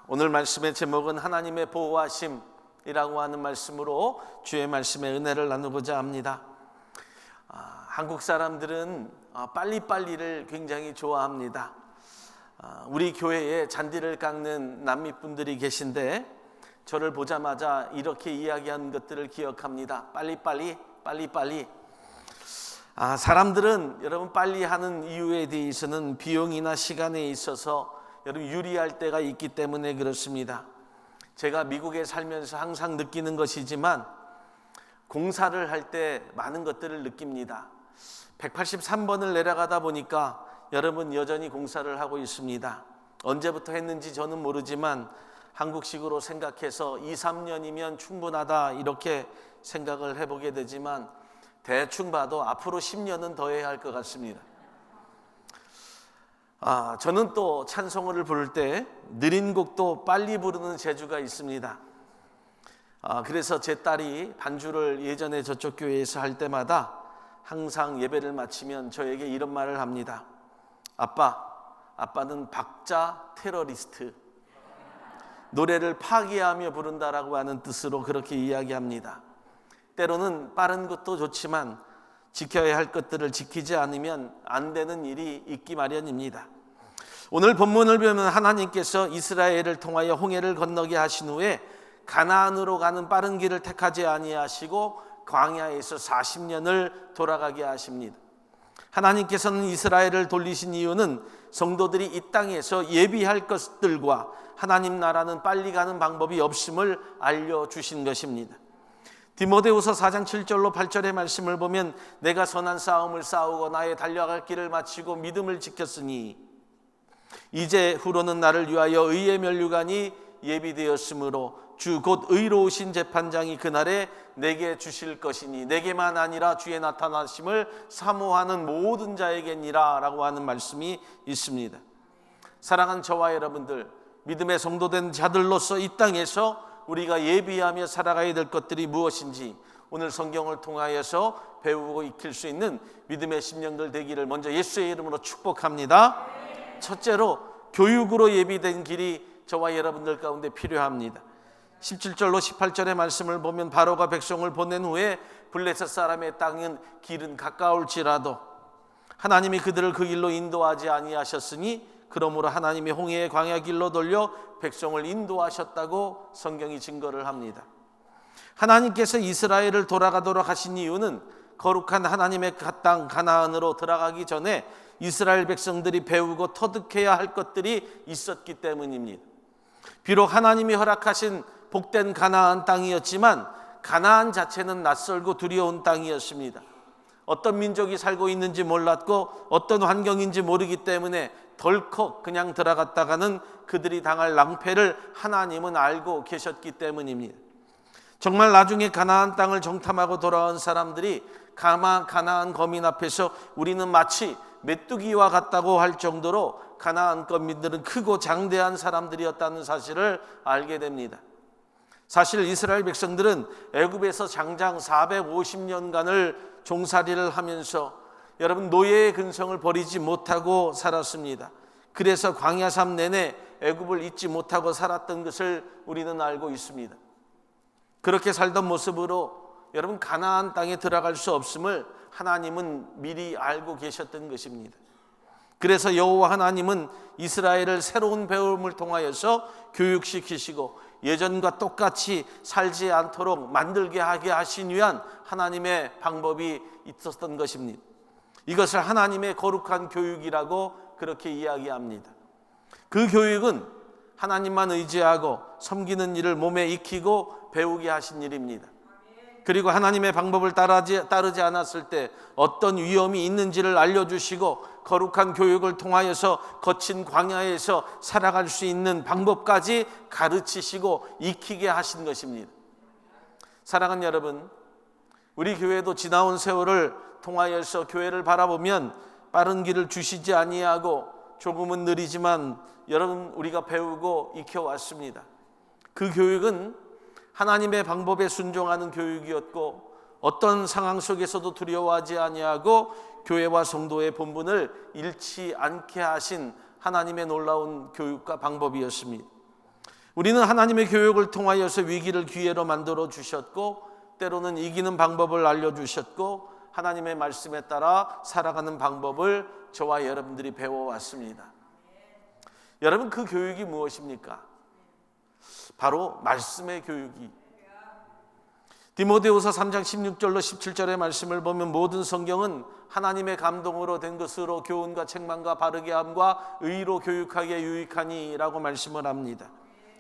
오늘 말씀의 제목은 하나님의 보호하심이라고 하는 말씀으로 주의 말씀의 은혜를 나누고자 합니다. 한국 사람들은 빨리빨리를 굉장히 좋아합니다. 우리 교회에 잔디를 깎는 남미분들이 계신데 저를 보자마자 이렇게 이야기한 것들을 기억합니다. 빨리빨리. 사람들은 여러분 빨리 하는 이유에 대해서는 비용이나 시간에 있어서 여러분 유리할 때가 있기 때문에 그렇습니다. 제가 미국에 살면서 항상 느끼는 것이지만 공사를 할 때 많은 것들을 느낍니다. 183번을 내려가다 보니까 여러분 여전히 공사를 하고 있습니다. 언제부터 했는지 저는 모르지만 한국식으로 생각해서 2, 3년이면 충분하다 이렇게 생각을 해보게 되지만 대충 봐도 앞으로 10년은 더 해야 할 것 같습니다. 저는 또 찬송을 부를 때 느린 곡도 빨리 부르는 재주가 있습니다. 그래서 제 딸이 반주를 예전에 저쪽 교회에서 할 때마다 항상 예배를 마치면 저에게 이런 말을 합니다. 아빠는 박자 테러리스트. 노래를 파괴하며 부른다라고 하는 뜻으로 그렇게 이야기합니다. 때로는 빠른 것도 좋지만 지켜야 할 것들을 지키지 않으면 안 되는 일이 있기 마련입니다. 오늘 본문을 보면 하나님께서 이스라엘을 통하여 홍해를 건너게 하신 후에 가나안으로 가는 빠른 길을 택하지 아니하시고 광야에서 40년을 돌아가게 하십니다. 하나님께서는 이스라엘을 돌리신 이유는 성도들이 이 땅에서 예비할 것들과 하나님 나라는 빨리 가는 방법이 없음을 알려주신 것입니다. 디모데후서 4장 7절로 8절의 말씀을 보면 내가 선한 싸움을 싸우고 나의 달려갈 길을 마치고 믿음을 지켰으니 이제 후로는 나를 위하여 의의 면류관이 예비되었으므로 주 곧 의로우신 재판장이 그날에 내게 주실 것이니 내게만 아니라 주의 나타나심을 사모하는 모든 자에게니라 라고 하는 말씀이 있습니다. 사랑하는 저와 여러분들, 믿음의 성도된 자들로서 이 땅에서 우리가 예비하며 살아가야 될 것들이 무엇인지 오늘 성경을 통하여서 배우고 익힐 수 있는 믿음의 심령들 되기를 먼저 예수의 이름으로 축복합니다. 첫째로 교육으로 예비된 길이 저와 여러분들 가운데 필요합니다. 17절로 18절의 말씀을 보면 바로가 백성을 보낸 후에 블레셋 사람의 땅은 길은 가까울지라도 하나님이 그들을 그 길로 인도하지 아니하셨으니 그러므로 하나님이 홍해의 광야 길로 돌려 백성을 인도하셨다고 성경이 증거를 합니다. 하나님께서 이스라엘을 돌아가도록 하신 이유는 거룩한 하나님의 땅 가나안으로 들어가기 전에 이스라엘 백성들이 배우고 터득해야 할 것들이 있었기 때문입니다. 비록 하나님이 허락하신 복된 가나안 땅이었지만 가나안 자체는 낯설고 두려운 땅이었습니다. 어떤 민족이 살고 있는지 몰랐고 어떤 환경인지 모르기 때문에 덜컥 그냥 들어갔다가는 그들이 당할 낭패를 하나님은 알고 계셨기 때문입니다. 정말 나중에 가나안 땅을 정탐하고 돌아온 사람들이 가나안 거민 앞에서 우리는 마치 메뚜기와 같다고 할 정도로 가나안 거민들은 크고 장대한 사람들이었다는 사실을 알게 됩니다. 사실 이스라엘 백성들은 애굽에서 장장 450년간을 종살이를 하면서 여러분 노예의 근성을 버리지 못하고 살았습니다. 그래서 광야 삶 내내 애굽을 잊지 못하고 살았던 것을 우리는 알고 있습니다. 그렇게 살던 모습으로 여러분 가나안 땅에 들어갈 수 없음을 하나님은 미리 알고 계셨던 것입니다. 그래서 여호와 하나님은 이스라엘을 새로운 배움을 통하여서 교육시키시고 예전과 똑같이 살지 않도록 만들게 하게 하신 위한 하나님의 방법이 있었던 것입니다. 이것을 하나님의 거룩한 교육이라고 그렇게 이야기합니다. 그 교육은 하나님만 의지하고 섬기는 일을 몸에 익히고 배우게 하신 일입니다. 그리고 하나님의 방법을 따르지 않았을 때 어떤 위험이 있는지를 알려주시고 거룩한 교육을 통하여서 거친 광야에서 살아갈 수 있는 방법까지 가르치시고 익히게 하신 것입니다. 사랑하는 여러분, 우리 교회도 지나온 세월을 통하여서 교회를 바라보면 빠른 길을 주시지 아니하고 조금은 느리지만 여러분 우리가 배우고 익혀왔습니다. 그 교육은 하나님의 방법에 순종하는 교육이었고 어떤 상황 속에서도 두려워하지 아니하고 교회와 성도의 본분을 잃지 않게 하신 하나님의 놀라운 교육과 방법이었습니다. 우리는 하나님의 교육을 통하여서 위기를 기회로 만들어 주셨고, 때로는 이기는 방법을 알려주셨고, 하나님의 말씀에 따라 살아가는 방법을 저와 여러분들이 배워왔습니다. 여러분, 그 교육이 무엇입니까? 바로 말씀의 교육이. 디모데후서 3장 16절로 17절의 말씀을 보면 모든 성경은 하나님의 감동으로 된 것으로 교훈과 책망과 바르게 함과 의로 교육하기에 유익하니 라고 말씀을 합니다.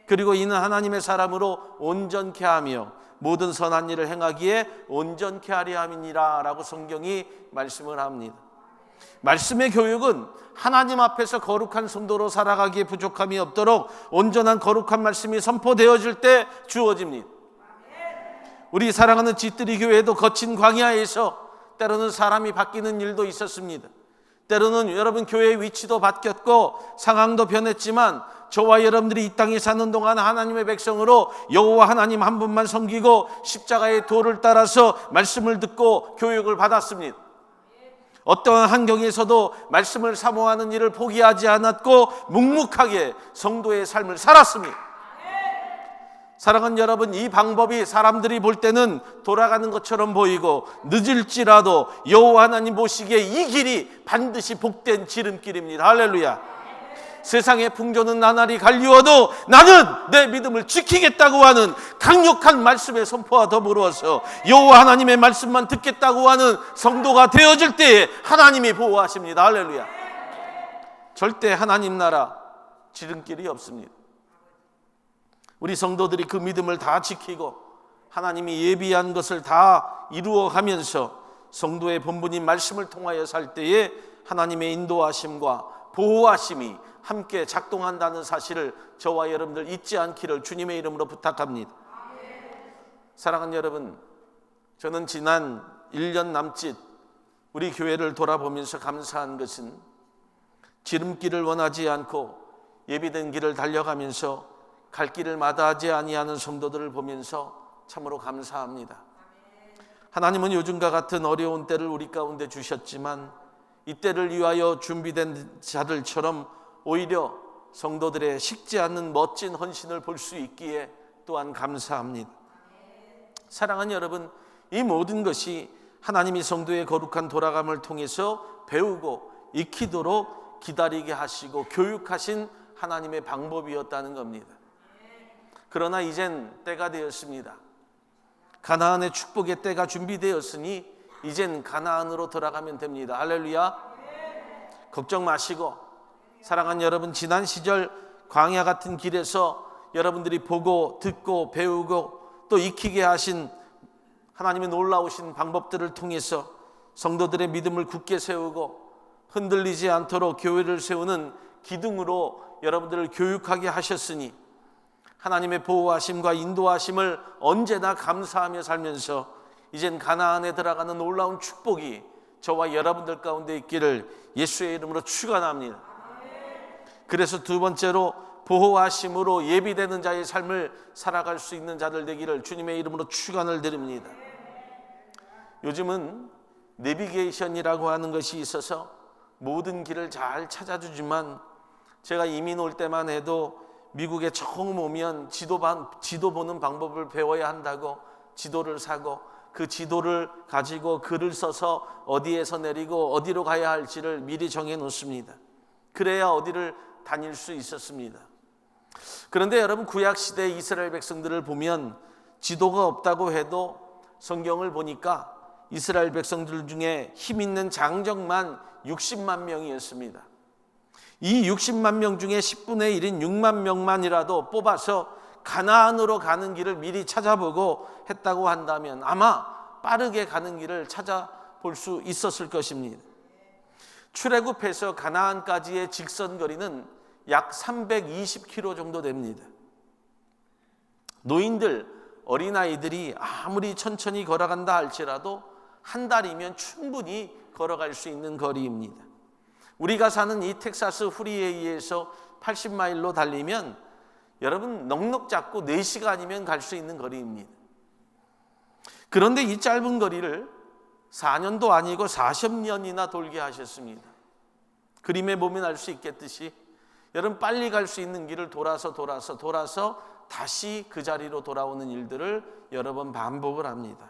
그리고 이는 하나님의 사람으로 온전케 하며 모든 선한 일을 행하기에 온전케 하려 함이니라 라고 성경이 말씀을 합니다. 말씀의 교육은 하나님 앞에서 거룩한 성도로 살아가기에 부족함이 없도록 온전한 거룩한 말씀이 선포되어질 때 주어집니다. 우리 사랑하는 쥐뜨리 교회도 거친 광야에서 때로는 사람이 바뀌는 일도 있었습니다. 때로는 여러분 교회의 위치도 바뀌었고 상황도 변했지만 저와 여러분들이 이 땅에 사는 동안 하나님의 백성으로 여호와 하나님 한 분만 섬기고 십자가의 도를 따라서 말씀을 듣고 교육을 받았습니다. 어떠한 환경에서도 말씀을 사모하는 일을 포기하지 않았고 묵묵하게 성도의 삶을 살았습니다. 사랑하는 여러분, 이 방법이 사람들이 볼 때는 돌아가는 것처럼 보이고 늦을지라도 여호와 하나님 보시기에 이 길이 반드시 복된 지름길입니다. 할렐루야. 세상의 풍조는 나날이 갈리워도 나는 내 믿음을 지키겠다고 하는 강력한 말씀의 선포와 더불어서 여호와 하나님의 말씀만 듣겠다고 하는 성도가 되어질 때에 하나님이 보호하십니다. 할렐루야. 절대 하나님 나라 지름길이 없습니다. 우리 성도들이 그 믿음을 다 지키고 하나님이 예비한 것을 다 이루어가면서 성도의 본분인 말씀을 통하여 살 때에 하나님의 인도하심과 보호하심이 함께 작동한다는 사실을 저와 여러분들 잊지 않기를 주님의 이름으로 부탁합니다. 사랑하는 여러분, 저는 지난 1년 남짓 우리 교회를 돌아보면서 감사한 것은 지름길을 원하지 않고 예비된 길을 달려가면서 갈 길을 마다하지 아니하는 성도들을 보면서 참으로 감사합니다. 하나님은 요즘과 같은 어려운 때를 우리 가운데 주셨지만 이 때를 위하여 준비된 자들처럼 오히려 성도들의 식지 않는 멋진 헌신을 볼 수 있기에 또한 감사합니다. 사랑하는 여러분, 이 모든 것이 하나님이 성도의 거룩한 돌아감을 통해서 배우고 익히도록 기다리게 하시고 교육하신 하나님의 방법이었다는 겁니다. 그러나 이젠 때가 되었습니다. 가나안의 축복의 때가 준비되었으니 이젠 가나안으로 들어가면 됩니다. 할렐루야. 걱정 마시고, 사랑하는 여러분, 지난 시절 광야 같은 길에서 여러분들이 보고 듣고 배우고 또 익히게 하신 하나님의 놀라우신 방법들을 통해서 성도들의 믿음을 굳게 세우고 흔들리지 않도록 교회를 세우는 기둥으로 여러분들을 교육하게 하셨으니 하나님의 보호하심과 인도하심을 언제나 감사하며 살면서 이젠 가나안에 들어가는 놀라운 축복이 저와 여러분들 가운데 있기를 예수의 이름으로 축원합니다. 그래서 두 번째로 보호하심으로 예비되는 자의 삶을 살아갈 수 있는 자들 되기를 주님의 이름으로 축원을 드립니다. 요즘은 내비게이션이라고 하는 것이 있어서 모든 길을 잘 찾아주지만 제가 이민 올 때만 해도 미국에 처음 오면 지도 보는 방법을 배워야 한다고 지도를 사고 그 지도를 가지고 글을 써서 어디에서 내리고 어디로 가야 할지를 미리 정해 놓습니다. 그래야 어디를 다닐 수 있었습니다. 그런데 여러분, 구약시대 이스라엘 백성들을 보면 지도가 없다고 해도 성경을 보니까 이스라엘 백성들 중에 힘 있는 장정만 60만 명이었습니다. 이 60만 명 중에 10분의 1인 6만 명만이라도 뽑아서 가나안으로 가는 길을 미리 찾아보고 했다고 한다면 아마 빠르게 가는 길을 찾아볼 수 있었을 것입니다. 출애굽해서 가나안까지의 직선 거리는 약 320km 정도 됩니다. 노인들, 어린아이들이 아무리 천천히 걸어간다 할지라도 한 달이면 충분히 걸어갈 수 있는 거리입니다. 우리가 사는 이 텍사스 후리웨이에서 80마일로 달리면 여러분 넉넉 잡고 4시간이면 갈 수 있는 거리입니다. 그런데 이 짧은 거리를 4년도 아니고 40년이나 돌게 하셨습니다. 그림에 보면 알 수 있겠듯이 여러분 빨리 갈 수 있는 길을 돌아서 다시 그 자리로 돌아오는 일들을 여러 번 반복을 합니다.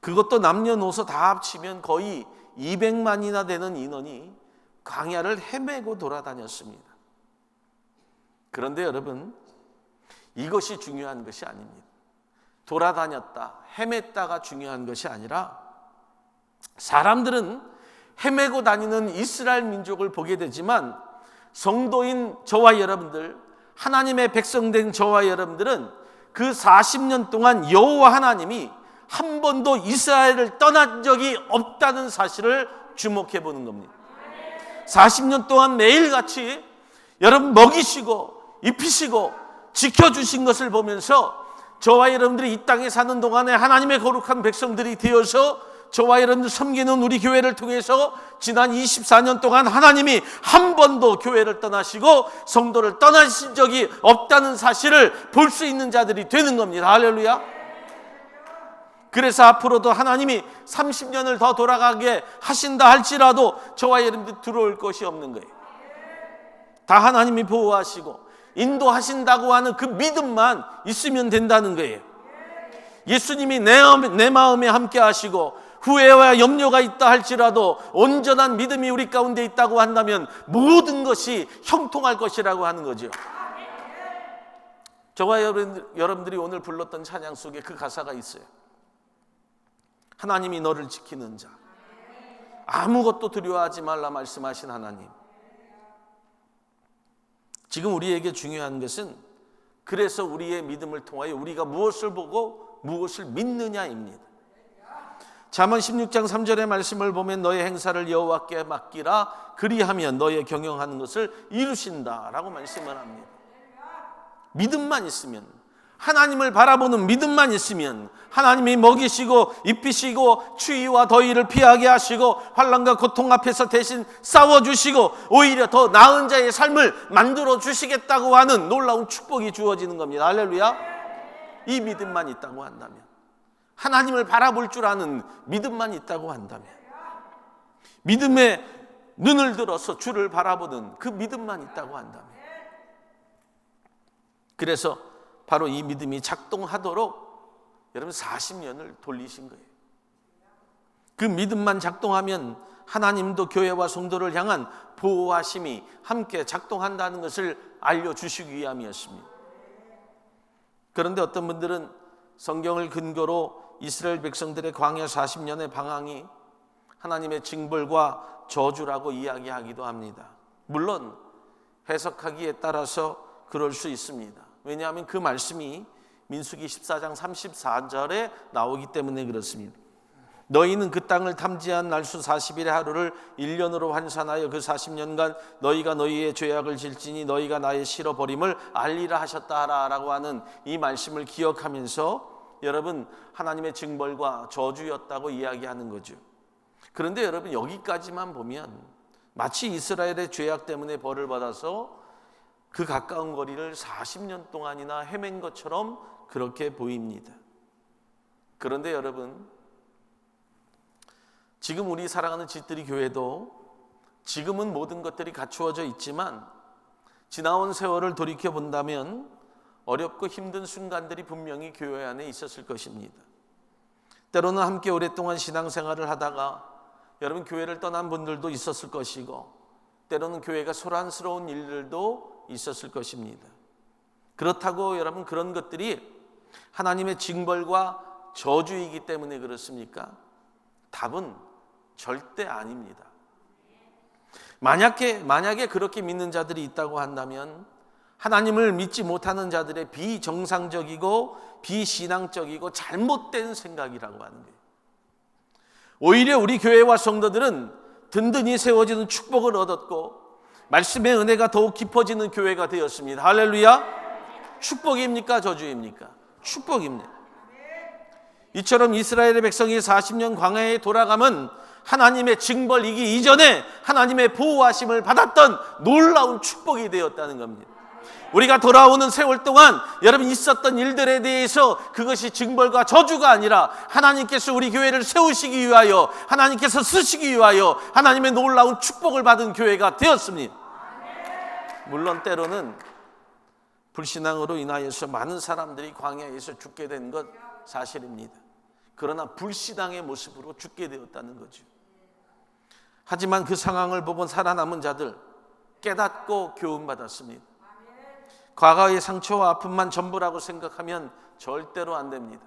그것도 남녀노소 다 합치면 거의 200만이나 되는 인원이 광야를 헤매고 돌아다녔습니다. 그런데 여러분, 이것이 중요한 것이 아닙니다. 돌아다녔다, 헤맸다가 중요한 것이 아니라 사람들은 헤매고 다니는 이스라엘 민족을 보게 되지만 성도인 저와 여러분들, 하나님의 백성된 저와 여러분들은 그 40년 동안 여호와 하나님이 한 번도 이스라엘을 떠난 적이 없다는 사실을 주목해 보는 겁니다. 40년 동안 매일같이 여러분 먹이시고 입히시고 지켜주신 것을 보면서 저와 여러분들이 이 땅에 사는 동안에 하나님의 거룩한 백성들이 되어서 저와 여러분들 섬기는 우리 교회를 통해서 지난 24년 동안 하나님이 한 번도 교회를 떠나시고 성도를 떠나신 적이 없다는 사실을 볼 수 있는 자들이 되는 겁니다. 할렐루야. 그래서 앞으로도 하나님이 30년을 더 돌아가게 하신다 할지라도 저와 여러분들 들어올 것이 없는 거예요. 다 하나님이 보호하시고 인도하신다고 하는 그 믿음만 있으면 된다는 거예요. 예수님이 내 마음에 함께 하시고 후회와 염려가 있다 할지라도 온전한 믿음이 우리 가운데 있다고 한다면 모든 것이 형통할 것이라고 하는 거죠. 저와 여러분들이 오늘 불렀던 찬양 속에 그 가사가 있어요. 하나님이 너를 지키는 자, 아무것도 두려워하지 말라 말씀하신 하나님. 지금 우리에게 중요한 것은 그래서 우리의 믿음을 통하여 우리가 무엇을 보고 무엇을 믿느냐입니다. 잠언 16장 3절의 말씀을 보면 너의 행사를 여호와께 맡기라, 그리하면 너의 경영하는 것을 이루신다라고 말씀을 합니다. 믿음만 있으면, 하나님을 바라보는 믿음만 있으면 하나님이 먹이시고 입히시고 추위와 더위를 피하게 하시고 환난과 고통 앞에서 대신 싸워주시고 오히려 더 나은 자의 삶을 만들어 주시겠다고 하는 놀라운 축복이 주어지는 겁니다. 할렐루야. 이 믿음만 있다고 한다면, 하나님을 바라볼 줄 아는 믿음만 있다고 한다면, 믿음의 눈을 들어서 주를 바라보는 그 믿음만 있다고 한다면, 그래서 바로 이 믿음이 작동하도록 여러분 40년을 돌리신 거예요. 그 믿음만 작동하면 하나님도 교회와 성도를 향한 보호하심이 함께 작동한다는 것을 알려주시기 위함이었습니다. 그런데 어떤 분들은 성경을 근거로 이스라엘 백성들의 광야 40년의 방황이 하나님의 징벌과 저주라고 이야기하기도 합니다. 물론 해석하기에 따라서 그럴 수 있습니다. 왜냐하면 그 말씀이 민수기 14장 34절에 나오기 때문에 그렇습니다. 너희는 그 땅을 탐지한 날수 40일의 하루를 1년으로 환산하여 그 40년간 너희가 너희의 죄악을 질지니 너희가 나의 싫어버림을 알리라 하셨다 라고 하는 이 말씀을 기억하면서 여러분 하나님의 징벌과 저주였다고 이야기하는 거죠. 그런데 여러분 여기까지만 보면 마치 이스라엘의 죄악 때문에 벌을 받아서 그 가까운 거리를 40년 동안이나 헤맨 것처럼 그렇게 보입니다. 그런데 여러분, 지금 우리 사랑하는 짓들이 교회도 지금은 모든 것들이 갖추어져 있지만 지나온 세월을 돌이켜 본다면 어렵고 힘든 순간들이 분명히 교회 안에 있었을 것입니다. 때로는 함께 오랫동안 신앙생활을 하다가 여러분 교회를 떠난 분들도 있었을 것이고 때로는 교회가 소란스러운 일들도 있었을 것입니다. 그렇다고 여러분 그런 것들이 하나님의 징벌과 저주이기 때문에 그렇습니까? 답은 절대 아닙니다. 만약에 그렇게 믿는 자들이 있다고 한다면 하나님을 믿지 못하는 자들의 비정상적이고 비신앙적이고 잘못된 생각이라고 하는 거예요. 오히려 우리 교회와 성도들은 든든히 세워지는 축복을 얻었고 말씀의 은혜가 더욱 깊어지는 교회가 되었습니다. 할렐루야. 축복입니까? 저주입니까? 축복입니다. 이처럼 이스라엘의 백성이 40년 광야에 돌아가면 하나님의 징벌이기 이전에 하나님의 보호하심을 받았던 놀라운 축복이 되었다는 겁니다. 우리가 돌아오는 세월 동안 여러분 있었던 일들에 대해서 그것이 징벌과 저주가 아니라 하나님께서 우리 교회를 세우시기 위하여 하나님께서 쓰시기 위하여 하나님의 놀라운 축복을 받은 교회가 되었습니다. 물론 때로는 불신앙으로 인하여서 많은 사람들이 광야에서 죽게 된 것 사실입니다. 그러나 불신앙의 모습으로 죽게 되었다는 거죠. 하지만 그 상황을 보고 살아남은 자들 깨닫고 교훈받았습니다. 과거의 상처와 아픔만 전부라고 생각하면 절대로 안 됩니다.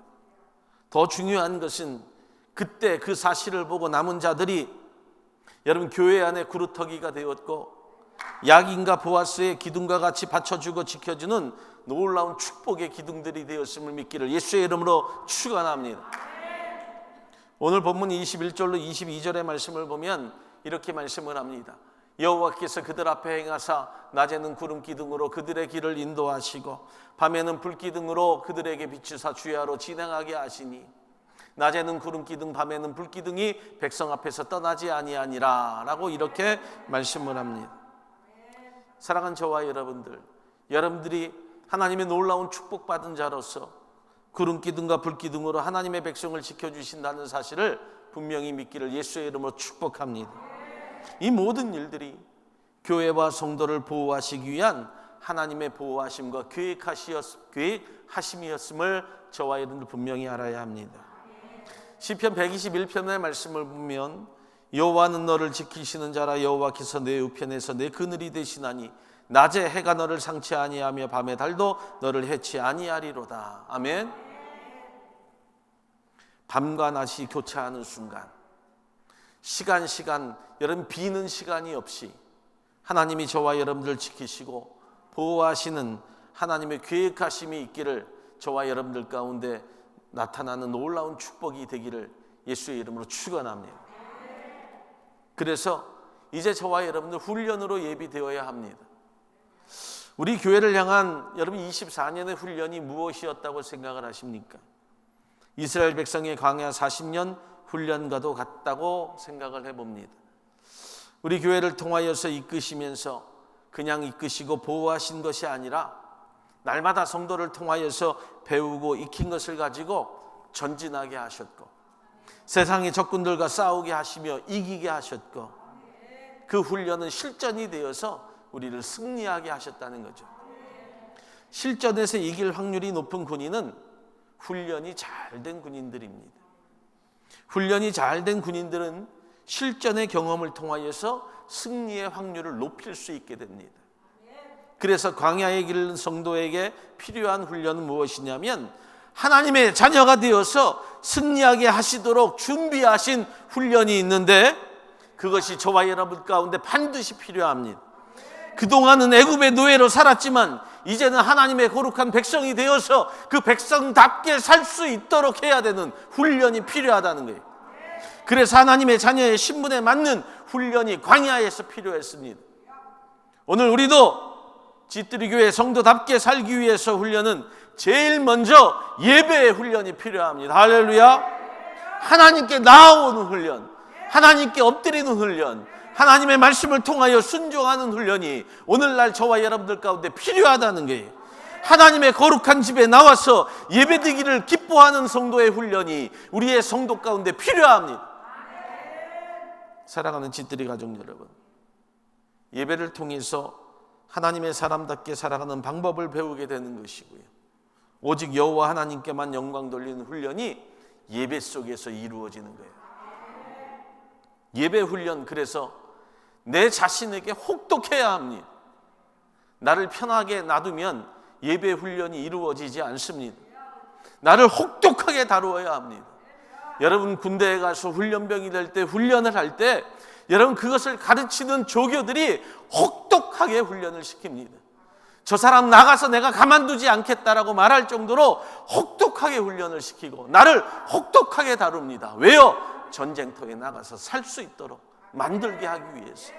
더 중요한 것은 그때 그 사실을 보고 남은 자들이 여러분 교회 안에 구루터기가 되었고 야긴과 보아스의 기둥과 같이 받쳐주고 지켜주는 놀라운 축복의 기둥들이 되었음을 믿기를 예수의 이름으로 축원합니다. 오늘 본문 21절로 22절의 말씀을 보면 이렇게 말씀을 합니다. 여호와께서 그들 앞에 행하사 낮에는 구름 기둥으로 그들의 길을 인도하시고 밤에는 불 기둥으로 그들에게 비추사 주야로 진행하게 하시니 낮에는 구름 기둥 밤에는 불 기둥이 백성 앞에서 떠나지 아니하니라 라고 이렇게 말씀을 합니다. 사랑하는 저와 여러분들이 하나님의 놀라운 축복받은 자로서 구름 기둥과 불 기둥으로 하나님의 백성을 지켜주신다는 사실을 분명히 믿기를 예수의 이름으로 축복합니다. 이 모든 일들이 교회와 성도를 보호하시기 위한 하나님의 보호하심과 계획하심이었음을 저와 여러분들 분명히 알아야 합니다. 시편 121편의 말씀을 보면 여호와는 너를 지키시는 자라 여호와께서 내 우편에서 내 그늘이 되시나니 낮에 해가 너를 상치 아니하며 밤에 달도 너를 해치 아니하리로다. 아멘. 밤과 낮이 교차하는 순간 시간 여러분 비는 시간이 없이 하나님이 저와 여러분들 지키시고 보호하시는 하나님의 계획하심이 있기를 저와 여러분들 가운데 나타나는 놀라운 축복이 되기를 예수의 이름으로 축원합니다. 그래서 이제 저와 여러분들 훈련으로 예비되어야 합니다. 우리 교회를 향한 여러분 24년의 훈련이 무엇이었다고 생각을 하십니까? 이스라엘 백성의 광야 40년 훈련과도 같다고 생각을 해봅니다. 우리 교회를 통하여서 이끄시면서 그냥 이끄시고 보호하신 것이 아니라 날마다 성도를 통하여서 배우고 익힌 것을 가지고 전진하게 하셨고 세상의 적군들과 싸우게 하시며 이기게 하셨고 그 훈련은 실전이 되어서 우리를 승리하게 하셨다는 거죠. 실전에서 이길 확률이 높은 군인은 훈련이 잘 된 군인들입니다. 훈련이 잘 된 군인들은 실전의 경험을 통하여서 승리의 확률을 높일 수 있게 됩니다. 그래서 광야의 길 성도에게 필요한 훈련은 무엇이냐면 하나님의 자녀가 되어서 승리하게 하시도록 준비하신 훈련이 있는데 그것이 저와 여러분 가운데 반드시 필요합니다. 그동안은 애굽의 노예로 살았지만 이제는 하나님의 거룩한 백성이 되어서 그 백성답게 살 수 있도록 해야 되는 훈련이 필요하다는 거예요. 그래서 하나님의 자녀의 신분에 맞는 훈련이 광야에서 필요했습니다. 오늘 우리도 지뜨리교회 성도답게 살기 위해서 훈련은 제일 먼저 예배의 훈련이 필요합니다. 할렐루야. 하나님께 나아오는 훈련, 하나님께 엎드리는 훈련, 하나님의 말씀을 통하여 순종하는 훈련이 오늘날 저와 여러분들 가운데 필요하다는 거예요. 하나님의 거룩한 집에 나와서 예배드리기를 기뻐하는 성도의 훈련이 우리의 성도 가운데 필요합니다. 사랑하는 지뜨리 가족 여러분, 예배를 통해서 하나님의 사람답게 살아가는 방법을 배우게 되는 것이고요. 오직 여호와 하나님께만 영광 돌리는 훈련이 예배 속에서 이루어지는 거예요. 예배 훈련, 그래서 내 자신에게 혹독해야 합니다. 나를 편하게 놔두면 예배 훈련이 이루어지지 않습니다. 나를 혹독하게 다루어야 합니다. 여러분 군대에 가서 훈련병이 될 때, 훈련을 할 때 여러분 그것을 가르치는 조교들이 혹독하게 훈련을 시킵니다. 저 사람 나가서 내가 가만두지 않겠다라고 말할 정도로 혹독하게 훈련을 시키고 나를 혹독하게 다룹니다. 왜요? 전쟁터에 나가서 살 수 있도록 만들게 하기 위해서.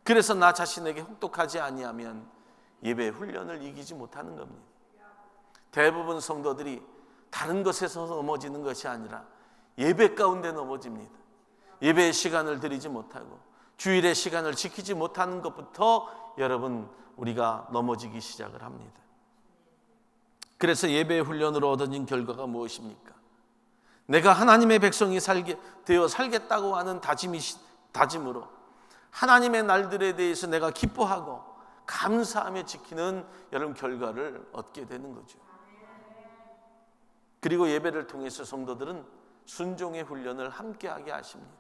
그래서 나 자신에게 혹독하지 아니하면 예배 훈련을 이기지 못하는 겁니다. 대부분 성도들이 다른 것에서 넘어지는 것이 아니라 예배 가운데 넘어집니다. 예배의 시간을 드리지 못하고 주일의 시간을 지키지 못하는 것부터 여러분 우리가 넘어지기 시작을 합니다. 그래서 예배 훈련으로 얻어진 결과가 무엇입니까? 내가 하나님의 백성이 되어 살겠다고 하는 다짐으로 하나님의 날들에 대해서 내가 기뻐하고 감사하며 지키는 여러분 결과를 얻게 되는 거죠. 그리고 예배를 통해서 성도들은 순종의 훈련을 함께하게 하십니다.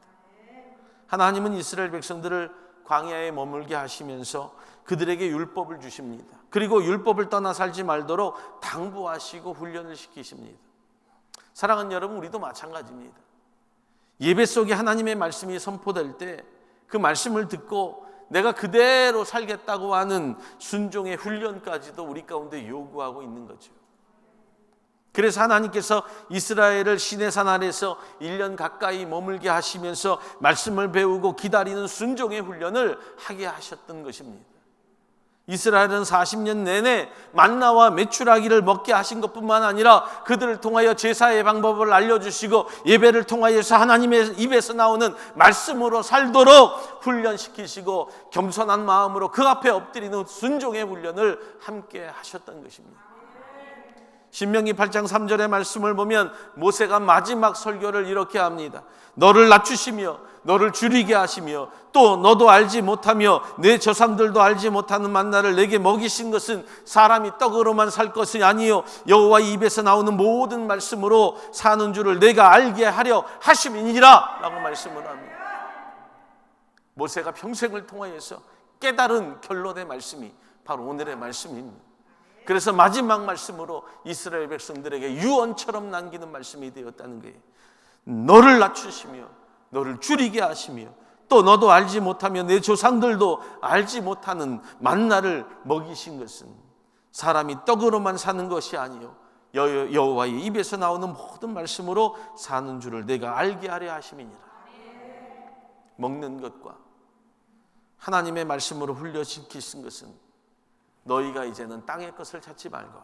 하나님은 이스라엘 백성들을 광야에 머물게 하시면서 그들에게 율법을 주십니다. 그리고 율법을 떠나 살지 말도록 당부하시고 훈련을 시키십니다. 사랑하는 여러분, 우리도 마찬가지입니다. 예배 속에 하나님의 말씀이 선포될 때 그 말씀을 듣고 내가 그대로 살겠다고 하는 순종의 훈련까지도 우리 가운데 요구하고 있는 거죠. 그래서 하나님께서 이스라엘을 시내산 아래서 1년 가까이 머물게 하시면서 말씀을 배우고 기다리는 순종의 훈련을 하게 하셨던 것입니다. 이스라엘은 40년 내내 만나와 메추라기를 먹게 하신 것뿐만 아니라 그들을 통하여 제사의 방법을 알려주시고 예배를 통하여서 하나님의 입에서 나오는 말씀으로 살도록 훈련시키시고 겸손한 마음으로 그 앞에 엎드리는 순종의 훈련을 함께 하셨던 것입니다. 신명기 8장 3절의 말씀을 보면 모세가 마지막 설교를 이렇게 합니다. 너를 낮추시며 너를 줄이게 하시며 또 너도 알지 못하며 내 조상들도 알지 못하는 만나를 내게 먹이신 것은 사람이 떡으로만 살 것이 아니요 여호와의 입에서 나오는 모든 말씀으로 사는 줄을 내가 알게 하려 하심이니라 라고 말씀을 합니다. 모세가 평생을 통하여서 깨달은 결론의 말씀이 바로 오늘의 말씀입니다. 그래서 마지막 말씀으로 이스라엘 백성들에게 유언처럼 남기는 말씀이 되었다는 거예요. 너를 낮추시며 너를 줄이게 하시며 또 너도 알지 못하며 내 조상들도 알지 못하는 만나를 먹이신 것은 사람이 떡으로만 사는 것이 아니요 여호와의 입에서 나오는 모든 말씀으로 사는 줄을 내가 알게 하려 하심이니라. 먹는 것과 하나님의 말씀으로 훈련시키신 것은 너희가 이제는 땅의 것을 찾지 말고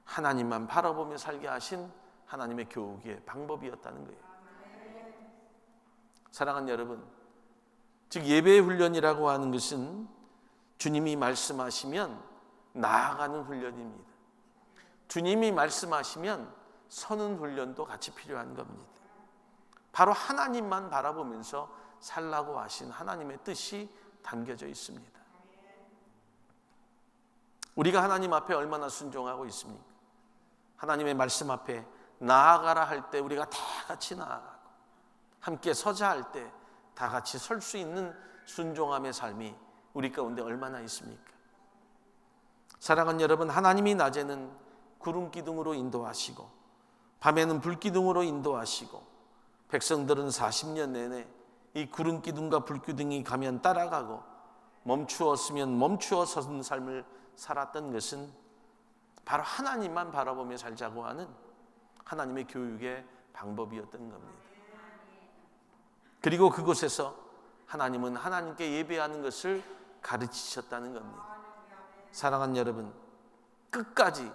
하나님만 바라보며 살게 하신 하나님의 교육의 방법이었다는 거예요. 사랑하는 여러분, 즉 예배의 훈련이라고 하는 것은 주님이 말씀하시면 나아가는 훈련입니다. 주님이 말씀하시면 서는 훈련도 같이 필요한 겁니다. 바로 하나님만 바라보면서 살라고 하신 하나님의 뜻이 담겨져 있습니다. 우리가 하나님 앞에 얼마나 순종하고 있습니까? 하나님의 말씀 앞에 나아가라 할 때 우리가 다 같이 나아가고 함께 서자 할 때 다 같이 설 수 있는 순종함의 삶이 우리 가운데 얼마나 있습니까? 사랑하는 여러분, 하나님이 낮에는 구름 기둥으로 인도하시고 밤에는 불 기둥으로 인도하시고 백성들은 40년 내내 이 구름 기둥과 불 기둥이 가면 따라가고 멈추었으면 멈추어 서는 삶을 살았던 것은 바로 하나님만 바라보며 살자고 하는 하나님의 교육의 방법이었던 겁니다. 그리고 그곳에서 하나님은 하나님께 예배하는 것을 가르치셨다는 겁니다. 사랑하는 여러분, 끝까지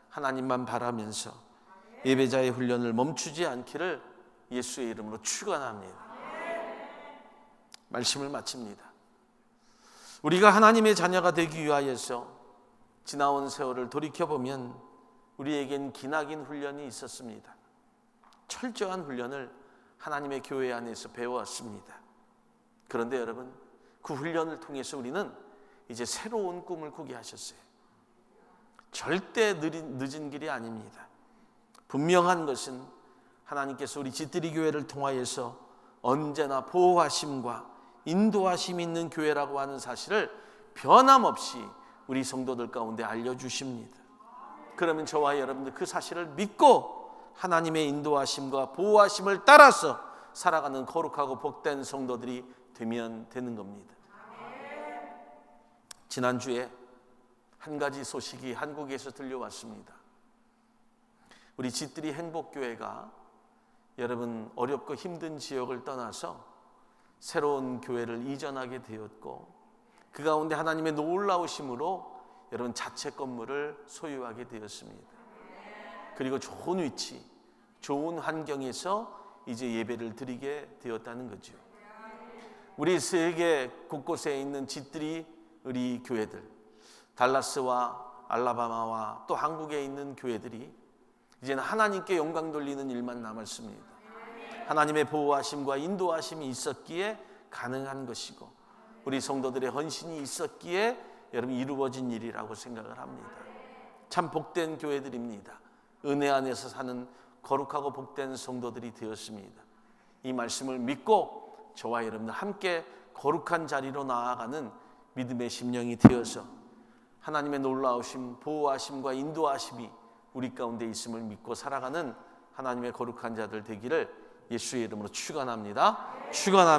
하나님만 바라면서 예배자의 훈련을 멈추지 않기를 예수의 이름으로 축원합니다. 말씀을 마칩니다. 우리가 하나님의 자녀가 되기 위하여서 지나온 세월을 돌이켜보면 우리에겐 기나긴 훈련이 있었습니다. 철저한 훈련을 하나님의 교회 안에서 배워왔습니다. 그런데 여러분, 그 훈련을 통해서 우리는 이제 새로운 꿈을 꾸게 하셨어요. 절대 늦은 길이 아닙니다. 분명한 것은 하나님께서 우리 지뜨리 교회를 통하여서 언제나 보호하심과 인도하심 있는 교회라고 하는 사실을 변함없이 우리 성도들 가운데 알려주십니다. 그러면 저와 여러분들 그 사실을 믿고 하나님의 인도하심과 보호하심을 따라서 살아가는 거룩하고 복된 성도들이 되면 되는 겁니다. 지난주에 한 가지 소식이 한국에서 들려왔습니다. 우리 지뜨리 행복교회가 여러분 어렵고 힘든 지역을 떠나서 새로운 교회를 이전하게 되었고 그 가운데 하나님의 놀라우심으로 여러분 자체 건물을 소유하게 되었습니다. 그리고 좋은 위치, 좋은 환경에서 이제 예배를 드리게 되었다는 거죠. 우리 세계 곳곳에 있는 지뜨리 우리 교회들, 달라스와 알라바마와 또 한국에 있는 교회들이 이제는 하나님께 영광 돌리는 일만 남았습니다. 하나님의 보호하심과 인도하심이 있었기에 가능한 것이고 우리 성도들의 헌신이 있었기에 여러분 이루어진 일이라고 생각을 합니다. 참 복된 교회들입니다. 은혜 안에서 사는 거룩하고 복된 성도들이 되었습니다. 이 말씀을 믿고 저와 여러분들 함께 거룩한 자리로 나아가는 믿음의 심령이 되어서 하나님의 놀라우심, 보호하심과 인도하심이 우리 가운데 있음을 믿고 살아가는 하나님의 거룩한 자들 되기를 예수의 이름으로 축원합니다. 축원합니다.